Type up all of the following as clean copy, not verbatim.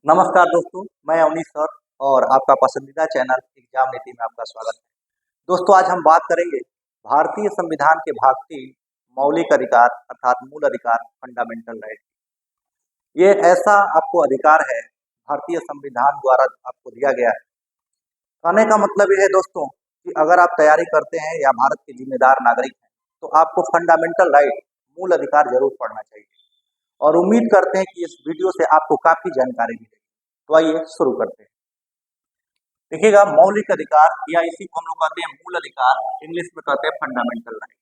नमस्कार दोस्तों, मैं अवनीश सर और आपका पसंदीदा चैनल एग्जाम नीति में आपका स्वागत है। दोस्तों, आज हम बात करेंगे भारतीय संविधान के भाग 3 मौलिक अधिकार अर्थात मूल अधिकार फंडामेंटल राइट। ये ऐसा आपको अधिकार है भारतीय संविधान द्वारा आपको दिया गया है। कहने का मतलब ये है दोस्तों कि अगर आप तैयारी करते हैं या भारत के जिम्मेदार नागरिक हैं तो आपको फंडामेंटल राइट मूल अधिकार जरूर पढ़ना चाहिए और उम्मीद करते हैं कि इस वीडियो से आपको काफी जानकारी मिलेगी। तो आइए शुरू करते हैं। देखिएगा, मौलिक अधिकार या इसी को हम लोग कहते हैं मूल अधिकार, इंग्लिश में कहते हैं फंडामेंटल राइट।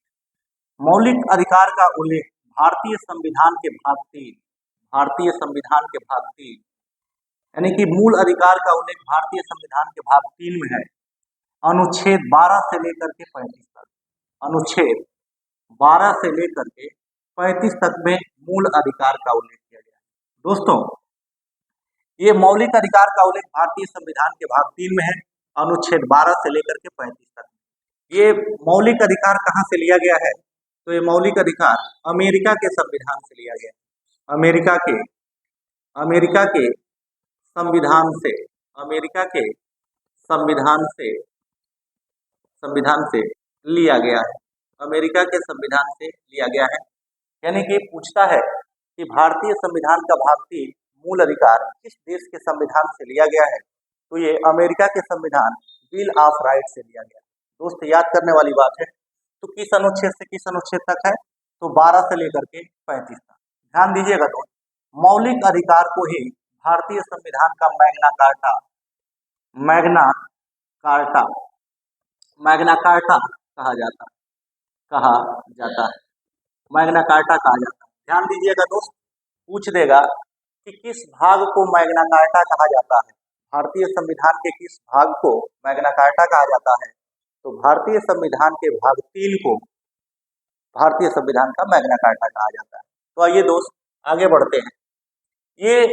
मौलिक अधिकार का उल्लेख भारतीय संविधान के भाग 3, भारतीय संविधान के भाग 3 यानी कि मूल अधिकार का उल्लेख भारतीय संविधान के भाग 3 में है। अनुच्छेद 12 से लेकर के 35 तक, अनुच्छेद 12 से लेकर के 35 तक में मूल अधिकार का उल्लेख किया गया है। दोस्तों, ये मौलिक अधिकार का उल्लेख भारतीय संविधान के भाग 3 में है, अनुच्छेद 12 से लेकर के 35 तक। ये मौलिक अधिकार कहाँ से लिया गया है? तो ये मौलिक अधिकार अमेरिका के संविधान से लिया गया है। अमेरिका के संविधान से, अमेरिका के संविधान से लिया गया है। अमेरिका के संविधान से लिया गया है। यानी कि पूछता है कि भारतीय संविधान का भाग 3 मूल अधिकार किस देश के संविधान से लिया गया है? तो ये अमेरिका के संविधान बिल ऑफ राइट से लिया गया। दोस्त, याद करने वाली बात है। तो किस अनुच्छेद से किस अनुच्छेद तक है? तो 12 से लेकर के 35 तक। ध्यान दीजिएगा दोस्त, मौलिक अधिकार को ही भारतीय संविधान का मैग्ना कार्टा कहा जाता है। मैग्ना कार्टा कहा जाता है। ध्यान दीजिएगा दोस्त, पूछ देगा कि किस भाग को मैग्ना कार्टा कहा जाता है? भारतीय संविधान के किस भाग को मैग्ना कार्टा कहा जाता है? तो भारतीय संविधान के भाग 3 को भारतीय संविधान का मैग्ना कार्टा कहा जाता है। तो आइए दोस्त आगे बढ़ते हैं। ये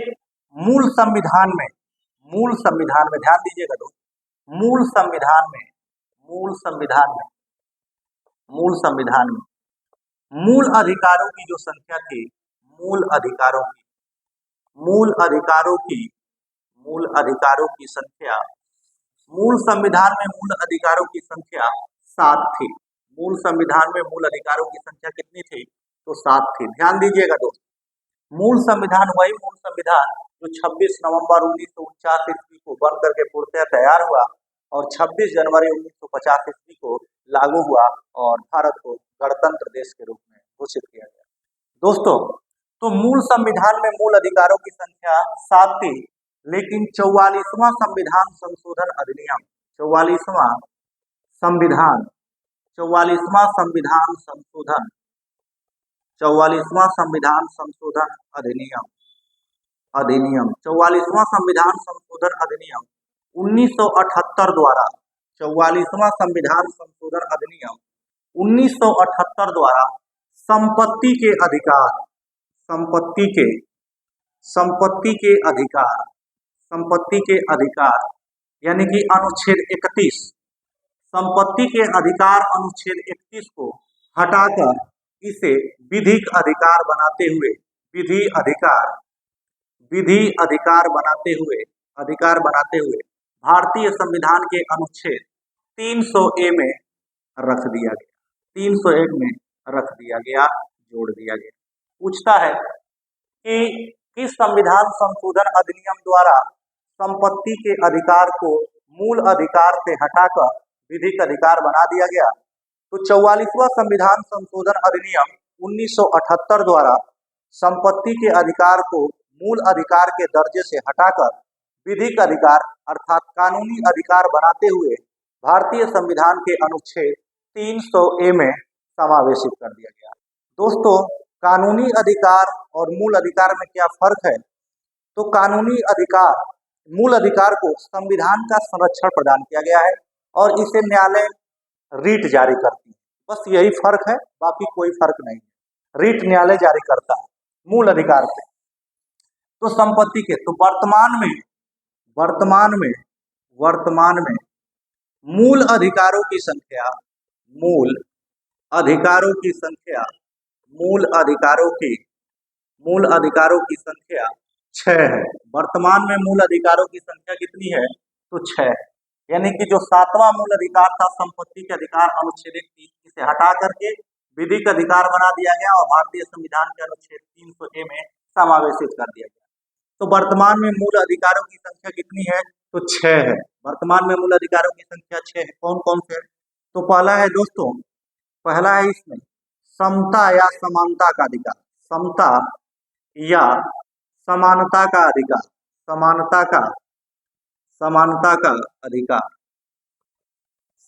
मूल संविधान में ध्यान दीजिएगा दोस्त, मूल अधिकारों की जो संख्या थी, मूल अधिकारों की संख्या, मूल संविधान में मूल अधिकारों की संख्या 7 थी। मूल संविधान में मूल अधिकारों की संख्या कितनी थी? तो 7 थी। ध्यान दीजिएगा दोस्त, मूल संविधान वही मूल संविधान जो 26 नवंबर 1949 ईस्वी को बन करके पूर्णतः तैयार हुआ और 26 जनवरी 1950 ईस्वी को लागू हुआ और भारत को गणतंत्र देश के रूप में घोषित किया गया। दोस्तों, तो मूल संविधान में मूल अधिकारों की संख्या 7 थी, लेकिन 44वां संविधान संशोधन अधिनियम, 44वां संविधान संशोधन अधिनियम 44वां संविधान संशोधन अधिनियम 1978 द्वारा, 44वां संविधान संशोधन अधिनियम 1978 द्वारा संपत्ति के अधिकार यानी कि अनुच्छेद 31, संपत्ति के अधिकार अनुच्छेद 31 को हटाकर इसे विधि अधिकार बनाते हुए भारतीय संविधान के अनुच्छेद 300A में रख दिया गया। 301 में रख दिया गया, जोड़ दिया गया। पूछता है कि किस संविधान संशोधन अधिनियम द्वारा संपत्ति के अधिकार को मूल अधिकार से हटाकर विधिक अधिकार बना दिया गया? तो 44वां संविधान संशोधन अधिनियम 1978 द्वारा संपत्ति के अधिकार को मूल अधिकार के दर्जे से हटाकर विधिक अधिकार अर्थात कानूनी अधिकार बनाते हुए भारतीय संविधान के अनुच्छेद 300A में समावेशित कर दिया गया। दोस्तों, कानूनी अधिकार और मूल अधिकार में क्या फर्क है? तो कानूनी अधिकार, मूल अधिकार को संविधान का संरक्षण प्रदान किया गया है और इसे न्यायालय रीट जारी करती है। बस यही फर्क है, बाकी कोई फर्क नहीं है। रीट न्यायालय जारी करता है मूल अधिकार पे। तो संपत्ति के, तो वर्तमान में मूल अधिकारों की संख्या, मूल अधिकारों की संख्या 6 है। वर्तमान में मूल अधिकारों की संख्या कितनी है? तो 6 है। यानी कि जो 7वां मूल अधिकार था संपत्ति के अधिकार अनुच्छेद 31, इसे हटा करके विधिक अधिकार बना दिया गया और भारतीय संविधान के अनुच्छेद 300A में समावेशित कर दिया गया। तो वर्तमान में मूल अधिकारों की संख्या कितनी है? तो 6 है। वर्तमान में मूल अधिकारों की संख्या 6 है। कौन कौन से? तो पहला है दोस्तों, पहला है इसमें समता या समानता का अधिकार, समता या समानता का अधिकार, समानता का अधिकार,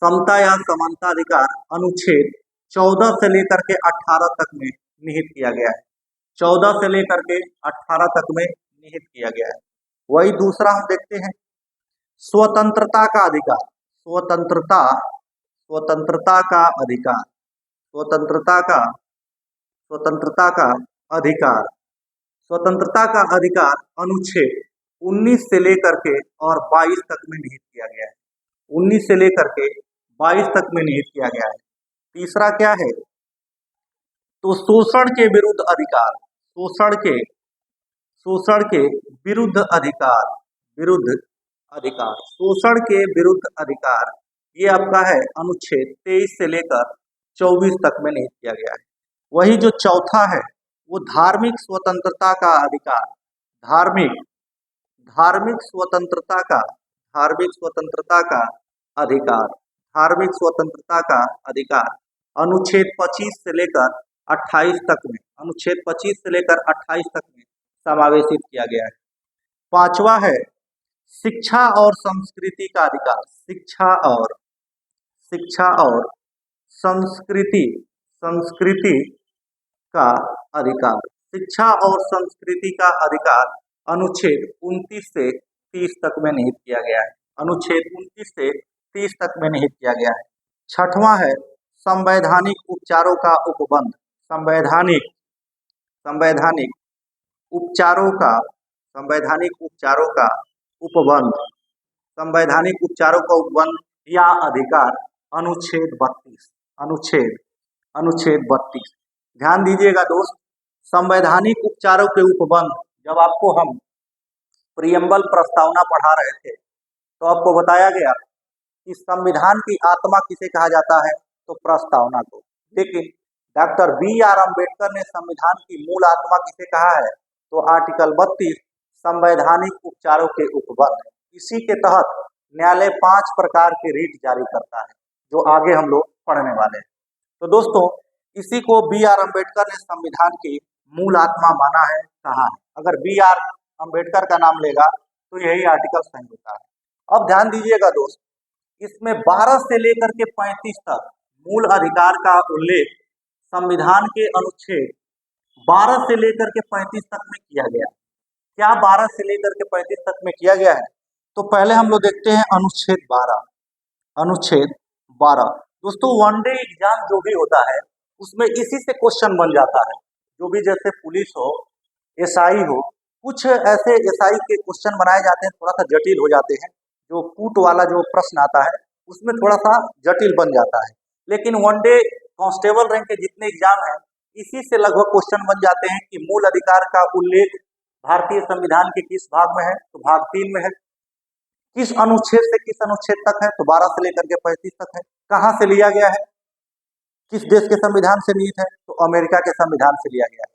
समता या समानता अधिकार अनुच्छेद 14 से लेकर के 18 तक में निहित किया गया है। 14 से लेकर के 18 तक में निहित किया गया है। वही दूसरा हम देखते हैं स्वतंत्रता का अधिकार, स्वतंत्रता का अधिकार, स्वतंत्रता का अधिकार, स्वतंत्रता का अधिकार अनुच्छेद 19 से लेकर के और 22 तक में निहित किया गया है। 19 से लेकर के 22 तक में निहित किया गया है। तीसरा क्या है? तो शोषण के विरुद्ध अधिकार, शोषण के विरुद्ध अधिकार, शोषण के विरुद्ध अधिकार, ये आपका है अनुच्छेद 23 से लेकर 24 तक में निहित किया गया है। वही जो चौथा है वो धार्मिक स्वतंत्रता का अधिकार, धार्मिक स्वतंत्रता का अधिकार अनुच्छेद 25 से लेकर 28 तक में, अनुच्छेद 25 से लेकर 28 तक में समावेशित किया गया है। पांचवा है शिक्षा और संस्कृति का अधिकार, शिक्षा और संस्कृति का अधिकार, शिक्षा और संस्कृति का अधिकार अनुच्छेद 29 से 30 तक में निहित किया गया है। अनुच्छेद 29 से 30 तक में निहित किया गया है। छठवां है संवैधानिक उपचारों का उपबंध, संवैधानिक उपचारों का उपबंध या अधिकार अनुच्छेद 32। ध्यान दीजिएगा दोस्त, संवैधानिक उपचारों के उपबंध, जब आपको हम प्रियम्बल प्रस्तावना पढ़ा रहे थे तो आपको बताया गया कि संविधान की आत्मा किसे कहा जाता है? तो प्रस्तावना को। लेकिन डॉक्टर B.R. अम्बेडकर ने संविधान की मूल आत्मा किसे कहा है? तो आर्टिकल 32 संवैधानिक उपचारों के उपबंध। इसी के तहत न्यायालय 5 प्रकार के रिट जारी करता है, जो आगे हम लोग पढ़ने वाले हैं। तो दोस्तों, इसी को B.R. अम्बेडकर ने संविधान की मूल आत्मा माना है, कहा है। अगर B.R. अम्बेडकर का नाम लेगा तो यही आर्टिकल सही होता है। अब ध्यान दीजिएगा दोस्त, इसमें 12 से लेकर के 35 तक मूल अधिकार का उल्लेख संविधान के अनुच्छेद 12 से लेकर के 35 तक में किया गया। क्या 12 से लेकर के 35 तक में किया गया है? तो पहले हम लोग देखते हैं अनुच्छेद 12। दोस्तों, वनडे एग्जाम जो भी होता है उसमें इसी से क्वेश्चन बन जाता है। जो भी जैसे पुलिस हो, SI हो, कुछ ऐसे SI के क्वेश्चन बनाए जाते हैं, थोड़ा सा जटिल हो जाते हैं। जो कूट वाला जो प्रश्न आता है उसमें थोड़ा सा जटिल बन जाता है। लेकिन वनडे कांस्टेबल रैंक के जितने एग्जाम हैं इसी से लगभग क्वेश्चन बन जाते हैं कि मूल अधिकार का उल्लेख भारतीय संविधान के किस भाग में है? तो भाग 3 में है। किस अनुच्छेद से किस अनुच्छेद तक है? तो 12 से लेकर के 35 तक है। कहाँ से लिया गया है? किस देश के संविधान से निहित है? तो अमेरिका के संविधान से लिया गया है।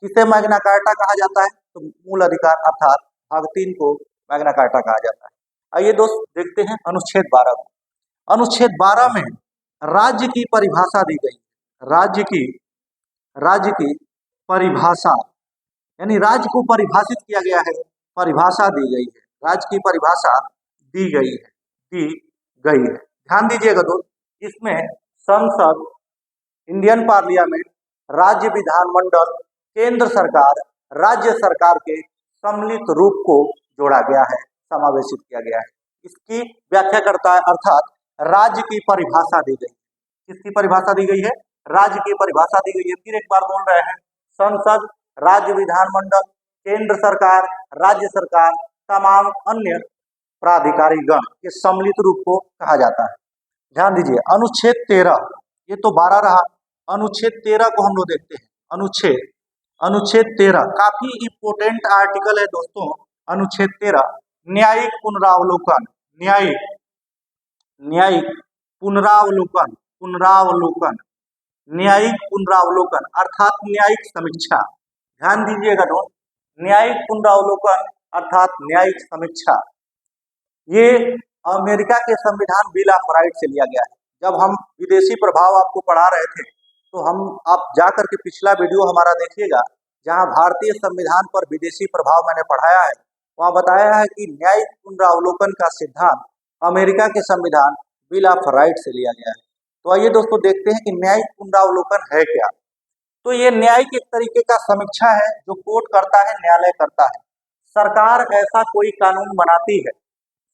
किसे मैग्ना कार्टा कहा जाता है? तो मूल अधिकार अर्थात भाग 3 को मैग्ना कार्टा कहा जाता है। आइए दोस्त देखते हैं अनुच्छेद 12 को। अनुच्छेद 12 में राज्य की परिभाषा दी गई। राज्य की परिभाषा, यानी राज्य को परिभाषित किया गया है, परिभाषा दी गई है। राज्य की परिभाषा दी गई है। ध्यान दीजिएगा दोस्त, इसमें संसद, इंडियन पार्लियामेंट, राज्य विधानमंडल, केंद्र सरकार, राज्य सरकार के सम्मिलित रूप को जोड़ा गया है, समावेशित किया गया है। इसकी व्याख्या करता है, अर्थात राज्य की परिभाषा दी गई है। किसकी परिभाषा दी गई है? राज्य की परिभाषा दी गई है। फिर एक बार बोल रहे हैं, संसद, राज्य विधानमंडल, केंद्र सरकार, राज्य सरकार, तमाम अन्य प्राधिकारी गण के सम्मिलित रूप को कहा जाता है। ध्यान दीजिए, अनुच्छेद 13, ये तो 12 रहा। अनुच्छेद 13 को हम लोग देखते हैं। अनुच्छेद 13 काफी इंपोर्टेंट आर्टिकल है दोस्तों। अनुच्छेद 13 न्यायिक पुनरावलोकन, न्यायिक न्यायिक पुनरावलोकन, पुनरावलोकन, न्यायिक पुनरावलोकन अर्थात न्यायिक समीक्षा। ध्यान दीजिएगा दोस्त, न्यायिक पुनरावलोकन अर्थात न्यायिक समीक्षा, ये अमेरिका के संविधान बिल ऑफ राइट से लिया गया है। जब हम विदेशी प्रभाव आपको पढ़ा रहे थे तो हम आप जाकर के पिछला वीडियो हमारा देखिएगा, जहां भारतीय संविधान पर विदेशी प्रभाव मैंने पढ़ाया है। वहां बताया है कि न्यायिक पुनरावलोकन का सिद्धांत अमेरिका के संविधान बिल ऑफ राइट से लिया गया है। तो आइए दोस्तों देखते हैं कि न्यायिक पुनरावलोकन है क्या। तो ये न्यायिक एक तरीके का समीक्षा है जो कोर्ट करता है, न्यायालय करता है। सरकार ऐसा कोई कानून बनाती है,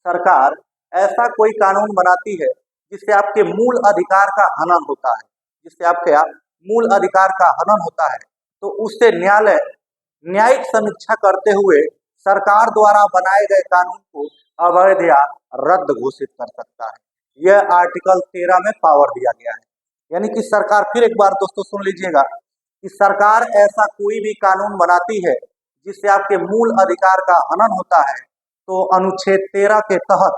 सरकार ऐसा कोई कानून बनाती है जिससे आपके मूल अधिकार का हनन होता है, जिससे आपके मूल अधिकार का हनन होता है, तो उससे न्यायालय न्यायिक समीक्षा करते हुए सरकार द्वारा बनाए गए कानून को अवैध या रद्द घोषित कर सकता है। यह आर्टिकल 13 में पावर दिया गया है। यानी कि सरकार, फिर एक बार दोस्तों सुन लीजिएगा, कि सरकार ऐसा कोई भी कानून बनाती है जिससे आपके मूल अधिकार का हनन होता है, तो अनुच्छेद 13 के तहत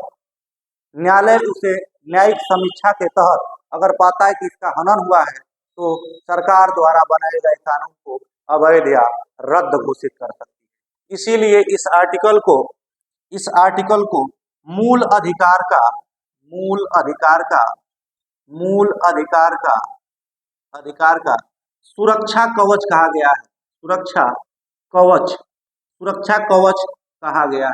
न्यायालय उसे न्यायिक समीक्षा के तहत अगर पाता है कि इसका हनन हुआ है, तो सरकार द्वारा बनाए गए कानून को अवैध या रद्द घोषित कर सकती है। इसीलिए इस आर्टिकल को मूल अधिकार का मूल अधिकार का मूल अधिकार का अधिकार का सुरक्षा कवच कहा गया है। सुरक्षा कवच कहा गया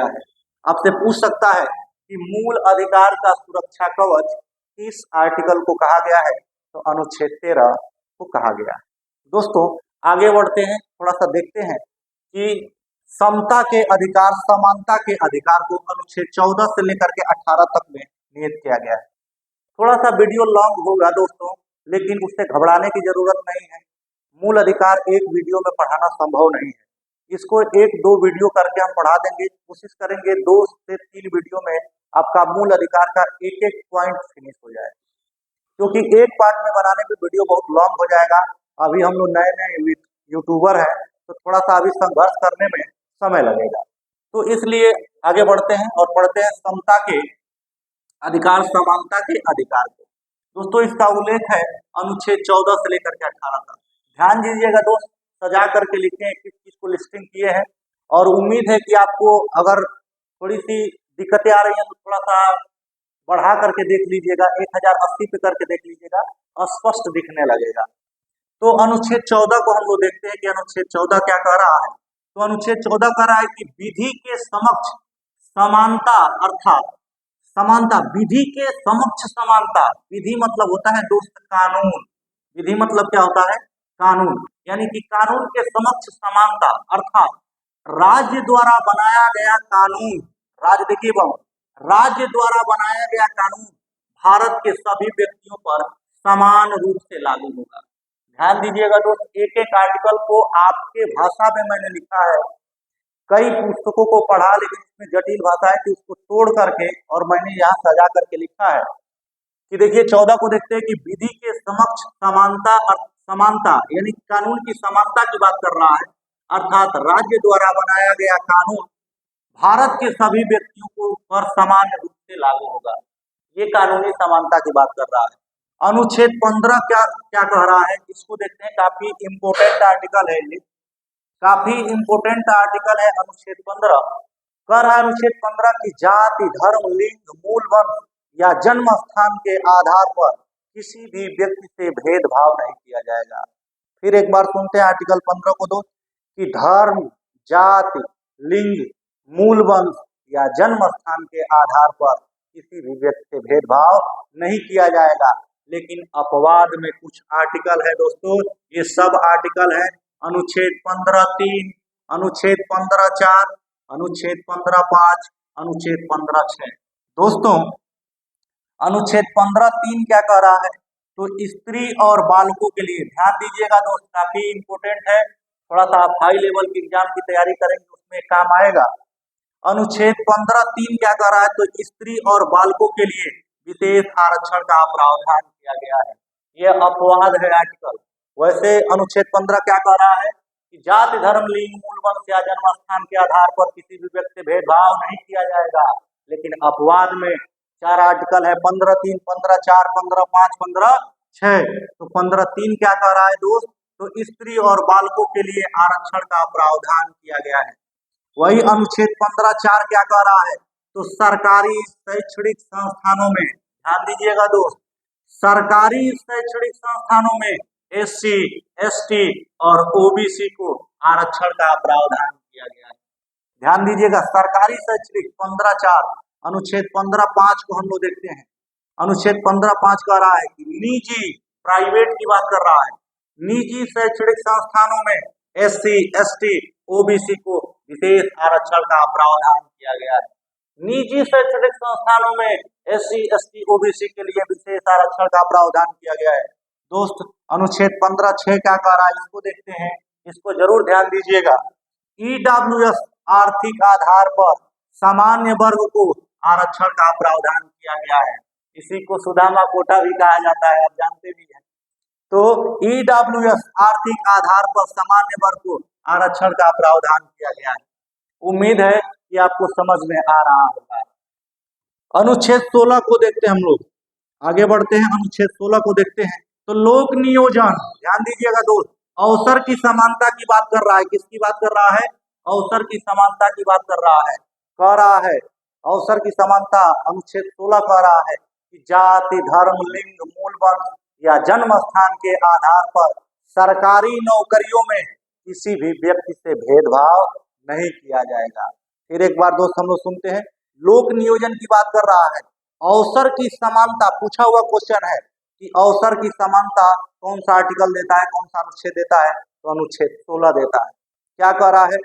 है। आपसे पूछ सकता है कि मूल अधिकार का सुरक्षा कवच किस आर्टिकल को कहा गया है, तो अनुच्छेद 13 को कहा गया है। दोस्तों आगे बढ़ते हैं, थोड़ा सा देखते हैं कि समता के अधिकार, समानता के अधिकार को अनुच्छेद 14 से लेकर के 18 तक में निहित किया गया है। थोड़ा सा वीडियो लॉन्ग होगा दोस्तों, लेकिन उससे घबराने की जरूरत नहीं है। मूल अधिकार एक वीडियो में पढ़ाना संभव नहीं है, इसको एक दो वीडियो करके हम पढ़ा देंगे। कोशिश करेंगे 2 से 3 वीडियो में आपका मूल अधिकार का एक एक पॉइंट फिनिश हो जाए, क्योंकि एक पार्ट में बनाने में वीडियो बहुत लॉन्ग हो जाएगा। अभी हम लोग नए नए यूट्यूबर हैं, तो थोड़ा सा अभी संघर्ष करने में समय लगेगा। तो इसलिए आगे बढ़ते हैं और पढ़ते हैं समता के अधिकार, समानता के अधिकार को। दोस्तों इसका उल्लेख है अनुच्छेद 14 से लेकर के 18 तक। ध्यान दीजिएगा दोस्त, सजा करके लिखे हैं, किस चीज को लिस्टिंग किए हैं, और उम्मीद है कि आपको अगर थोड़ी सी दिक्कतें आ रही हैं तो थोड़ा सा बढ़ा करके देख लीजिएगा, 1080 पे करके देख लीजिएगा, स्पष्ट दिखने लगेगा। तो अनुच्छेद 14 को हम लोग देखते हैं कि अनुच्छेद 14 क्या कह रहा है। तो अनुच्छेद 14 कह रहा है कि विधि के समक्ष समानता, अर्थात समानता, विधि के समक्ष समानता। विधि मतलब होता है दोस्त कानून, विधि मतलब क्या होता है, कानून। यानी कि कानून के समक्ष समानता अर्थात राज्य द्वारा बनाया गया कानून, राज्य देखिए बाबू, राज्य द्वारा बनाया गया कानून भारत के सभी व्यक्तियों पर समान रूप से लागू होगा। ध्यान दीजिएगा दोस्त, एक एक आर्टिकल को आपके भाषा में मैंने लिखा है। कई पुस्तकों को पढ़ा, लेकिन इसमें जटिल भाषा है कि उसको तोड़ करके और मैंने यहाँ सजा करके लिखा है कि देखिए 14 को देखते हैं कि विधि के समक्ष समानता, समानता यानी कानून की समानता की बात कर रहा है, अर्थात राज्य द्वारा बनाया गया कानून भारत के सभी व्यक्तियों को पर समान रूप से लागू होगा। ये कानूनी समानता की बात कर रहा है। अनुच्छेद 15 क्या क्या कह रहा है, इसको देखते हैं। काफी इंपोर्टेंट आर्टिकल है ये, काफी इंपोर्टेंट आर्टिकल है अनुच्छेद 15। कह रहा है अनुच्छेद 15 की जाति, धर्म, लिंग, मूल वंश या जन्म स्थान के आधार पर किसी भी व्यक्ति से भेदभाव नहीं किया जाएगा। फिर एक बार सुनते हैं आर्टिकल 15 को दोस्त, कि धर्म, जाति, लिंग, मूल वंश या जन्म स्थान के आधार पर किसी भी व्यक्ति से भेदभाव नहीं किया जाएगा। लेकिन अपवाद में कुछ आर्टिकल है दोस्तों, ये सब आर्टिकल है अनुच्छेद 15(3), अनुच्छेद 15(4), अनुच्छेद 15(5), अनुच्छेद 15(6). दोस्तों अनुच्छेद 15(3) क्या कह रहा है, तो स्त्री और बालकों के लिए, ध्यान दीजिएगा दोस्त, काफी इंपोर्टेंट है, थोड़ा सा आप हाई लेवल की एग्जाम की तैयारी करेंगे उसमें काम आएगा। अनुच्छेद 15(3) क्या कह रहा है, तो स्त्री और बालकों के लिए विशेष आरक्षण का प्रावधान किया गया है। यह अपवाद है आर्टिकल, वैसे अनुच्छेद 15 क्या कह रहा है कि जाति, धर्म, लिंग, मूल वंश या जन्म स्थान के आधार पर किसी भी व्यक्ति से भेदभाव नहीं किया जाएगा। लेकिन अपवाद में 4 आर्टिकल है, 15(3), 15(4), 15(5), 15(6). तो 15(3) क्या कह रहा है दोस्त? तो स्त्री और बालकों के लिए आरक्षण का प्रावधान किया गया है। वही अनुच्छेद 15(4) क्या कह रहा है? तो सरकारी शैक्षणिक संस्थानों में, ध्यान दीजिएगा दोस्त, सरकारी शैक्षणिक संस्थानों में SC, ST और OBC को आरक्षण का प्रावधान किया गया है। ध्यान दीजिएगा, सरकारी शैक्षणिक 15(4), अनुच्छेद 15(5) को हम लोग देखते हैं। अनुच्छेद 15(5) कह रहा है कि निजी, प्राइवेट की बात कर रहा है, निजी शैक्षणिक संस्थानों में SC, ST, OBC को विशेष आरक्षण का प्रावधान किया गया है। निजी शैक्षणिक संस्थानों में SC, ST, OBC के लिए विशेष आरक्षण का प्रावधान किया गया है। दोस्त अनुच्छेद 15(6) क्या कह रहा है? इसको देखते हैं, इसको जरूर ध्यान दीजिएगा। EWS आर्थिक आधार पर सामान्य वर्ग को आरक्षण का प्रावधान किया गया है। इसी को सुदामा कोटा भी कहा जाता है, आप जानते भी हैं। तो EWS आर्थिक आधार पर सामान्य वर्ग को आरक्षण का प्रावधान किया गया है। उम्मीद है कि आपको समझ में आ रहा होगा। अनुच्छेद 16 को देखते हैं हम लोग, आगे बढ़ते हैं। अनुच्छेद 16 को देखते हैं तो लोक नियोजन, ध्यान दीजिएगा दोस्त, अवसर की समानता की बात कर रहा है। किसकी बात कर रहा है? अवसर की समानता की बात कर रहा है। कह रहा है अवसर की समानता, अनुच्छेद 16 कह रहा है कि जाति, धर्म, लिंग, मूल वंश या जन्म स्थान के आधार पर सरकारी नौकरियों में किसी भी व्यक्ति से भेदभाव नहीं किया जाएगा। फिर एक बार दोस्त हम लोग सुनते हैं, लोक नियोजन की बात कर रहा है, अवसर की समानता, पूछा हुआ क्वेश्चन है कि अवसर की समानता कौन सा आर्टिकल देता है, कौन सा अनुच्छेद देता है? तो अनुच्छेद 16 देता है। क्या कह रहा है?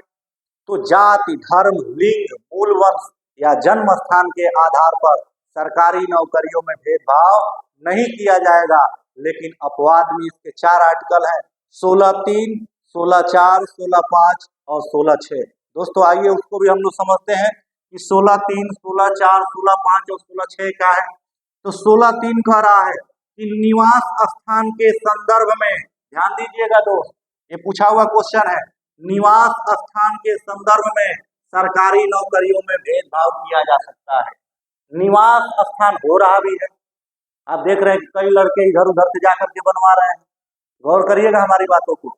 तो जाति, धर्म, लिंग, मूल वंश या जन्म स्थान के आधार पर सरकारी नौकरियों में भेदभाव नहीं किया जाएगा। लेकिन अपवाद में इसके 4 आर्टिकल हैं, 16(3), 16(4), 16(5) और 16(6). दोस्तों आइए उसको भी हम लोग समझते हैं कि 16(3), 16(4), 16(5) और 16(6) क्या है। तो 16(3) कह रहा है कि निवास स्थान के संदर्भ में, ध्यान दीजिएगा दोस्त, ये पूछा हुआ क्वेश्चन है, निवास स्थान के संदर्भ में सरकारी नौकरियों में भेदभाव किया जा सकता है। निवास स्थान हो रहा भी है, आप देख रहे हैं कई लड़के इधर उधर से जाकर के बनवा रहे हैं। गौर करिएगा हमारी बातों को।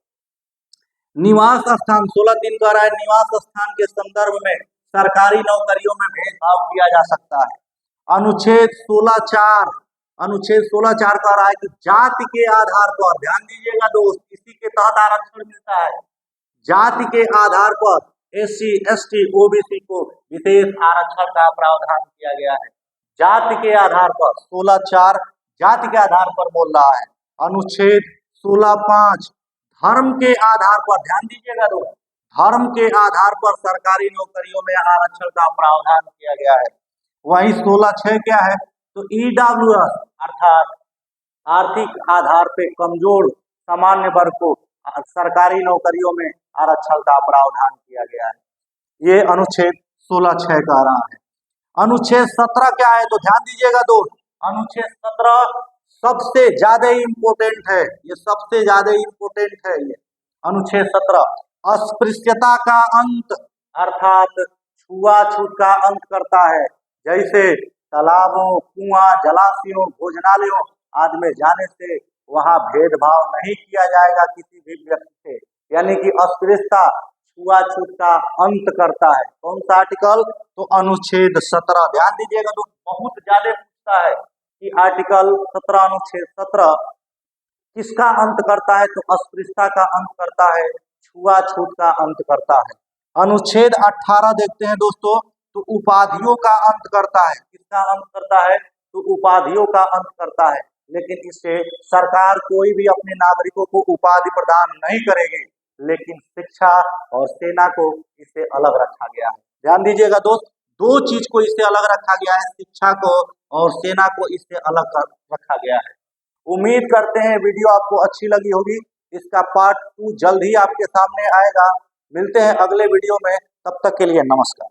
निवास स्थान 16(3) कह रहा है, निवास स्थान के संदर्भ में सरकारी नौकरियों में भेदभाव किया जा सकता है। अनुच्छेद 16(4), अनुच्छेद 16(4) कह रहा है कि जाति के आधार पर, ध्यान दीजिएगा दोस्त, इसी के तहत आरक्षण मिलता है। जाति के आधार पर SC, ST, OBC को विशेष आरक्षण का प्रावधान किया गया है। जाति के आधार पर 16(4) जाति के आधार पर बोल रहा है। अनुच्छेद 16(5) धर्म के आधार पर, ध्यान दीजिएगा दोस्त, धर्म के आधार पर सरकारी नौकरियों में आरक्षण का प्रावधान किया गया है। वही 16(6) क्या है? तो EWS अर्थात आर्थिक आधार पे कमजोर सामान्य वर्ग को सरकारी नौकरियों में आरक्षण का प्रावधान किया गया है। ये अनुच्छेद 16(6) कह रहा है। अनुच्छेद 17 क्या है? तो ध्यान दीजिएगा दोस्त, अनुच्छेद 17 सबसे ज्यादा इम्पोर्टेंट है, ये सबसे ज्यादा इम्पोर्टेंट है। ये अनुच्छेद 17 अस्पृश्यता का अंत अर्थात छुआछूत का अंत करता है। जैसे तालाबों, कुआं, जलाशयों, भोजनालयों आदि में जाने से वहां भेदभाव नहीं किया जाएगा किसी भी व्यक्ति से, यानी कि अस्पृश्यता, छुआछूत का अंत करता है। कौन सा आर्टिकल? तो अनुच्छेद 17। ध्यान दीजिएगा तो बहुत ज्यादा पूछता है कि आर्टिकल 17, अनुच्छेद 17 किसका अंत करता है? तो अस्पृश्यता का अंत करता है, छुआछूत का अंत करता है। अनुच्छेद 18 देखते हैं दोस्तों, तो उपाधियों का अंत करता है। किसका अंत करता है? तो उपाधियों का अंत करता है। लेकिन इससे सरकार कोई भी अपने नागरिकों को उपाधि प्रदान नहीं करेगी, लेकिन शिक्षा और सेना को इससे अलग रखा गया है। ध्यान दीजिएगा दोस्त, 2 चीज को इससे अलग रखा गया है, शिक्षा को और सेना को इससे अलग रखा गया है। उम्मीद करते हैं वीडियो आपको अच्छी लगी होगी। इसका पार्ट 2 जल्द ही आपके सामने आएगा। मिलते हैं अगले वीडियो में, तब तक के लिए नमस्कार।